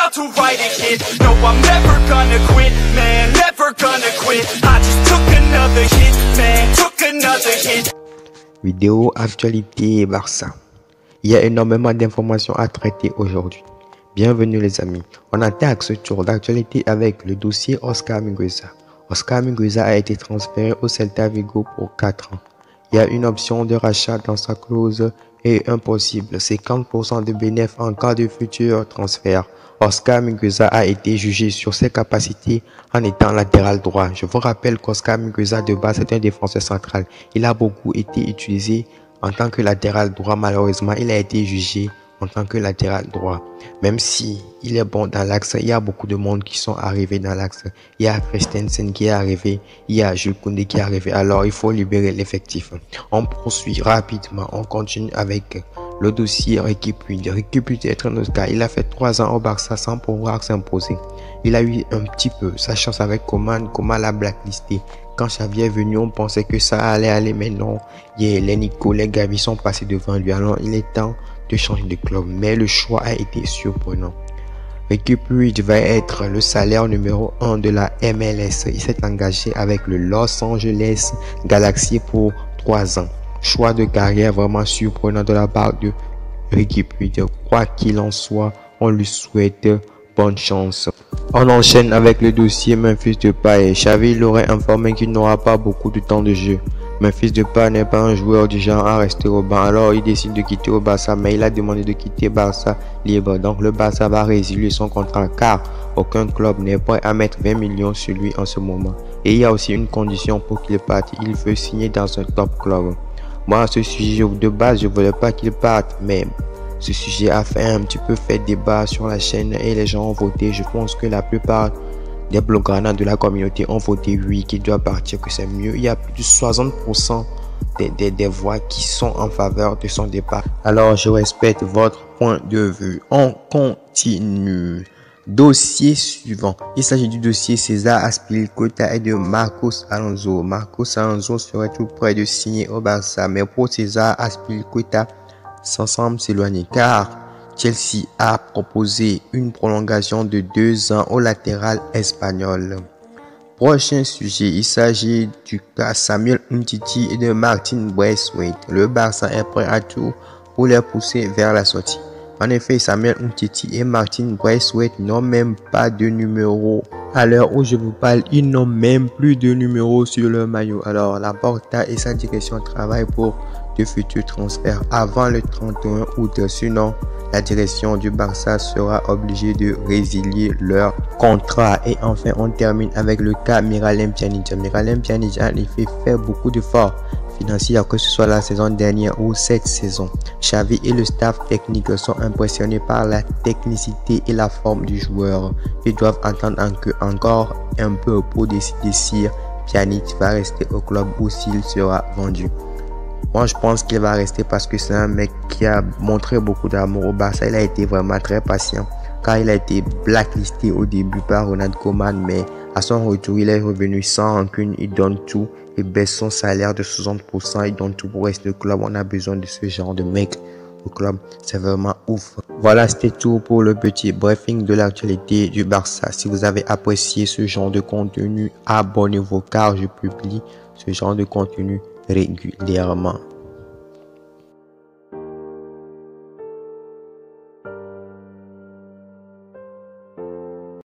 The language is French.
about to write a hit. No, I'm never gonna quit, man, never gonna quit. I just took another hit, man, took another hit. Vidéo actualité Barça. Il y a énormément d'informations à traiter aujourd'hui. Bienvenue les amis. On attaque ce tour d'actualité avec le dossier Oscar Mingueza. Oscar Mingueza a été transféré au Celta Vigo pour 4 ans. Il y a une option de rachat dans sa clause et un possible 50% de bénéfice en cas de futur transfert. Oscar Mingueza a été jugé sur ses capacités en étant latéral droit. Je vous rappelle qu'Oscar Mingueza de base est un défenseur central. Il a beaucoup été utilisé en tant que latéral droit. Malheureusement, il a été jugé en tant que latéral droit. Même si il est bon dans l'axe, il y a beaucoup de monde qui sont arrivés dans l'axe. Il y a Christensen qui est arrivé, il y a Jules Koundé qui est arrivé. Alors, il faut libérer l'effectif. On poursuit rapidement, on continue avec le dossier Riqui Puig. Riqui Puig est un autre cas. Il a fait 3 ans au Barça sans pouvoir s'imposer. Il a eu un petit peu sa chance avec Coman. Coman l'a blacklisté. Quand Xavi est venu, on pensait que ça allait aller, mais non. Les Nico, les Gavi sont passés devant lui. Alors, il est temps de changer de club, mais le choix a été surprenant. Riqui Puig va être le salaire numéro 1 de la MLS. Il s'est engagé avec le Los Angeles Galaxy pour 3 ans. Choix de carrière vraiment surprenant de la part de Riqui Puig. Quoi qu'il en soit, on lui souhaite bonne chance. On enchaîne avec le dossier Memphis Depay. Xavi l'aurait informé qu'il n'aura pas beaucoup de temps de jeu. Memphis Depay n'est pas un joueur du genre à rester au banc, alors il décide de quitter au Barça, mais il a demandé de quitter Barça libre. Donc le Barça va résilier son contrat car aucun club n'est prêt à mettre 20 millions sur lui en ce moment. Et il y a aussi une condition pour qu'il parte, il veut signer dans un top club. Moi, à ce sujet, de base, je ne voulais pas qu'il parte, mais ce sujet a fait un petit peu fait débat sur la chaîne et les gens ont voté. Je pense que la plupart des bloggerans de la communauté ont voté oui, qu'il doit partir, que c'est mieux. Il y a plus de 60% des voix qui sont en faveur de son départ. Alors, je respecte votre point de vue. On continue. Dossier suivant. Il s'agit du dossier César Azpilicueta et de Marcos Alonso. Marcos Alonso serait tout près de signer au Barça, mais pour César Azpilicueta, ça semble s'éloigner car Chelsea a proposé une prolongation de 2 ans au latéral espagnol. Prochain sujet, il s'agit du cas Samuel Umtiti et de Martin Braithwaite. Le Barça est prêt à tout pour les pousser vers la sortie. En effet, Samuel Umtiti et Martin Braithwaite n'ont même pas de numéro. À l'heure où je vous parle, ils n'ont même plus de numéro sur leur maillot. Alors, Laporta et sa direction travaillent pour de futurs transferts avant le 31 août. Sinon, la direction du Barça sera obligée de résilier leur contrat. Et enfin, on termine avec le cas Miralem Pjanic. Miralem Pjanic a en effet fait beaucoup d'efforts financiers, que ce soit la saison dernière ou cette saison. Xavi et le staff technique sont impressionnés par la technicité et la forme du joueur. Ils doivent attendre encore un peu pour décider si Pjanic va rester au club ou s'il sera vendu. Moi, je pense qu'il va rester parce que c'est un mec qui a montré beaucoup d'amour au Barça. Il a été vraiment très patient car il a été blacklisté au début par Ronald Koeman, mais à son retour, il est revenu sans rancune. Il donne tout, il baisse son salaire de 60%, il donne tout pour rester au club. On a besoin de ce genre de mec au club, c'est vraiment ouf. Voilà, c'était tout pour le petit briefing de l'actualité du Barça. Si vous avez apprécié ce genre de contenu, abonnez-vous car je publie ce genre de contenu régulièrement.